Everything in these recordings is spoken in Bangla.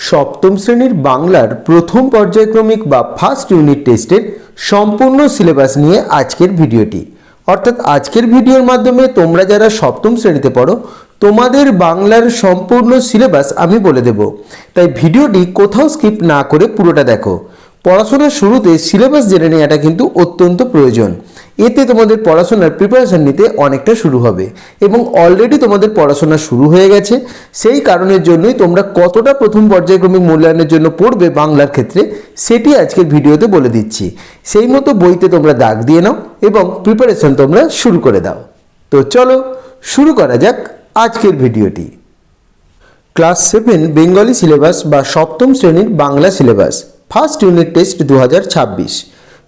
সপ্তম শ্রেণীর বাংলার প্রথম পর্যায়ক্রমিক বা ফার্স্ট ইউনিট টেস্টের সম্পূর্ণ সিলেবাস নিয়ে আজকের ভিডিওটি। অর্থাৎ আজকের ভিডিওর মাধ্যমে তোমরা যারা সপ্তম শ্রেণীতে পড়ো তোমাদের বাংলার সম্পূর্ণ সিলেবাস আমি বলে দেব, তাই ভিডিওটি কোথাও স্কিপ না করে পুরোটা দেখো। পড়াশোনার শুরুতে সিলেবাস জেনে নেওয়াটা কিন্তু অত্যন্ত প্রয়োজন। এতে তোমাদের পড়াশোনার প্রিপারেশন নিতে অনেকটা শুরু হবে এবং অলরেডি তোমাদের পড়াশোনা শুরু হয়ে গেছে। সেই কারণের জন্যই তোমরা কতটা প্রথম পর্যায়ক্রমিক মূল্যায়নের জন্য পড়বে বাংলার ক্ষেত্রে সেটি আজকের ভিডিওতে বলে দিচ্ছি। সেই মতো বইতে তোমরা দাগ দিয়ে নাও এবং প্রিপারেশন তোমরা শুরু করে দাও। তো চলো শুরু করা যাক আজকের ভিডিওটি। ক্লাস 7 বেঙ্গলি সিলেবাস বা সপ্তম শ্রেণীর Bangla syllabus, first unit test 2026।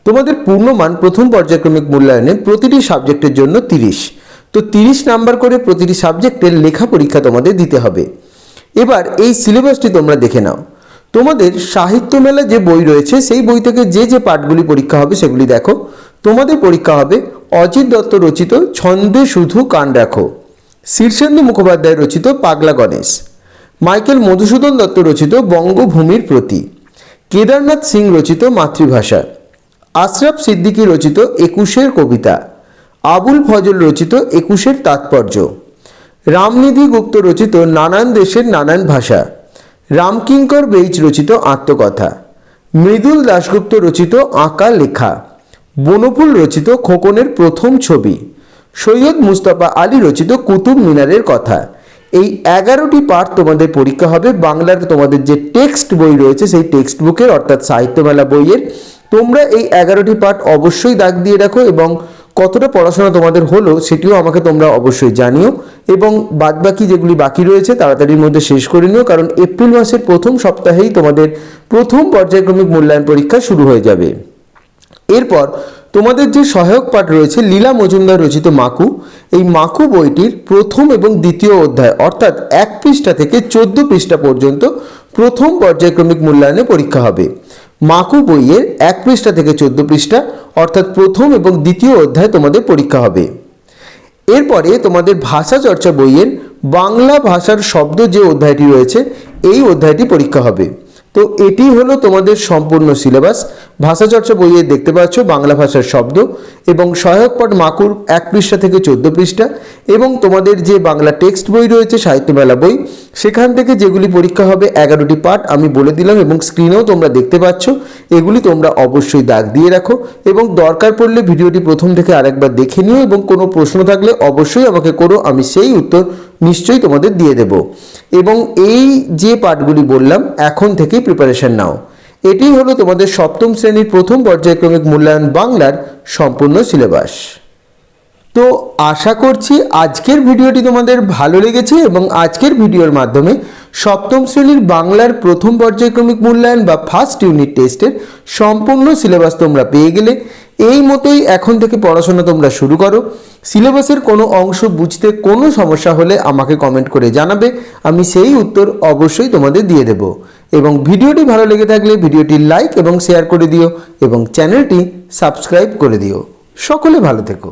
তোমাদের পূর্ণমান প্রথম পর্যায়ক্রমিক মূল্যায়নে প্রতিটি সাবজেক্টের জন্য 30। তো 30 নাম্বার করে প্রতিটি সাবজেক্টের লেখা পরীক্ষা তোমাদের দিতে হবে। এবার এই সিলেবাসটি তোমরা দেখে নাও। তোমাদের সাহিত্য মেলা যে বই রয়েছে সেই বই থেকে যে যে পাঠগুলি পরীক্ষা হবে সেগুলি দেখো। তোমাদের পরীক্ষা হবে অজিত দত্ত রচিত ছন্দে শুধু কান রাখো, শীর্ষেন্দু মুখোপাধ্যায় রচিত পাগলা গণেশ, মাইকেল মধুসূদন দত্ত রচিত বঙ্গভূমির প্রতি, কেদারনাথ সিং রচিত মাতৃভাষা, আশরাফ সিদ্দিকী রচিত 21-এর কবিতা, আবুল ফজল রচিত 21-এর তাৎপর্য, রামনিধি গুপ্ত রচিত নানান দেশের নানান ভাষা, রামকিঙ্কর বেইচ রচিত আত্মকথা, মৃদুল দাশগুপ্ত রচিত আঁকা লেখা, বনফুল রচিত খোকনের প্রথম ছবি, সৈয়দ মুস্তাফা আলী রচিত কুতুব মিনারের কথা। এই 11টি পাঠ তোমাদের পরীক্ষা হবে বাংলার। তোমাদের যে টেক্সট বই রয়েছে সেই টেক্সট বুকের অর্থাৎ সাহিত্যমেলা বইয়ের তোমরা এই 11টি পাঠ অবশ্যই দাগ দিয়ে রাখো এবং কতটা পড়াশোনা তোমাদের হলো সেটিও আমাকে তোমরা অবশ্যই জানিও এবং বাদবাকি যেগুলি বাকি রয়েছে তাড়াতাড়ির মধ্যে শেষ করে নিও, কারণ এপ্রিল মাসের প্রথম সপ্তাহেই তোমাদের প্রথম পর্যায়ক্রমিক মূল্যায়ন পরীক্ষা শুরু হয়ে যাবে। এরপর তোমাদের যে সহায়ক পাঠ রয়েছে লীলা মজুমদার রচিত মাকু, এই মাকু বইটির প্রথম এবং দ্বিতীয় অধ্যায় অর্থাৎ 1 পৃষ্ঠা থেকে 14 পৃষ্ঠা পর্যন্ত প্রথম পর্যায়ক্রমিক মূল্যায়নে পরীক্ষা হবে। মাকু বইয়ের 1 পৃষ্ঠা থেকে 14 পৃষ্ঠা অর্থাৎ প্রথম এবং দ্বিতীয় অধ্যায় তোমাদের পরীক্ষা হবে। এরপরে তোমাদের ভাষা চর্চা বইয়ের বাংলা ভাষার শব্দ যে অধ্যায়টি রয়েছে এই অধ্যায়টি পরীক্ষা হবে। তো এটি হলো তোমাদের সম্পূর্ণ সিলেবাস। ভাষা চর্চা বইয়ে দেখতে পাচ্ছ বাংলা ভাষার শব্দ এবং সহায়ক পাঠ মাকুর 1 পৃষ্ঠা থেকে 14 পৃষ্ঠা এবং তোমাদের যে বাংলা টেক্সট বই রয়েছে সাহিত্যমেলা বই সেখান থেকে যেগুলি পরীক্ষা হবে 11টি পাঠ আমি বলে দিলাম এবং স্ক্রিনেও তোমরা দেখতে পাচ্ছ। এগুলি তোমরা অবশ্যই দাগ দিয়ে রাখো এবং দরকার পড়লে ভিডিওটি প্রথম থেকে আরেকবার দেখে নিও এবং কোনো প্রশ্ন থাকলে অবশ্যই আমাকে করো, আমি সেই উত্তর নিশ্চয়ই তোমাদের দিয়ে দেব। এবং এই যে পাঠগুলি বললাম এখন থেকেই প্রিপারেশন নাও। এটি হলো তোমাদের সপ্তম শ্রেণীর প্রথম পর্যায়ক্রমিক মূল্যায়ন বাংলার সম্পূর্ণ সিলেবাস। তো আশা করছি আজকের ভিডিওটি তোমাদের ভালো লেগেছে এবং আজকের ভিডিওর মাধ্যমে সপ্তম শ্রেণীর বাংলার প্রথম পর্যায়ক্রমিক মূল্যায়ন বা ফার্স্ট ইউনিট টেস্টের সম্পূর্ণ সিলেবাস তোমরা পেয়ে গেলে। এই মতোই এখন থেকে পড়াশোনা তোমরা শুরু করো। সিলেবাসের কোনো অংশ বুঝতে কোনো সমস্যা হলে আমাকে কমেন্ট করে জানাবে, আমি সেই উত্তর অবশ্যই তোমাদের দিয়ে দেব। এবং ভিডিওটি ভালো লেগে থাকলে ভিডিওটি লাইক এবং শেয়ার করে দিও এবং চ্যানেলটি সাবস্ক্রাইব করে দিও। সকলে ভালো থেকো।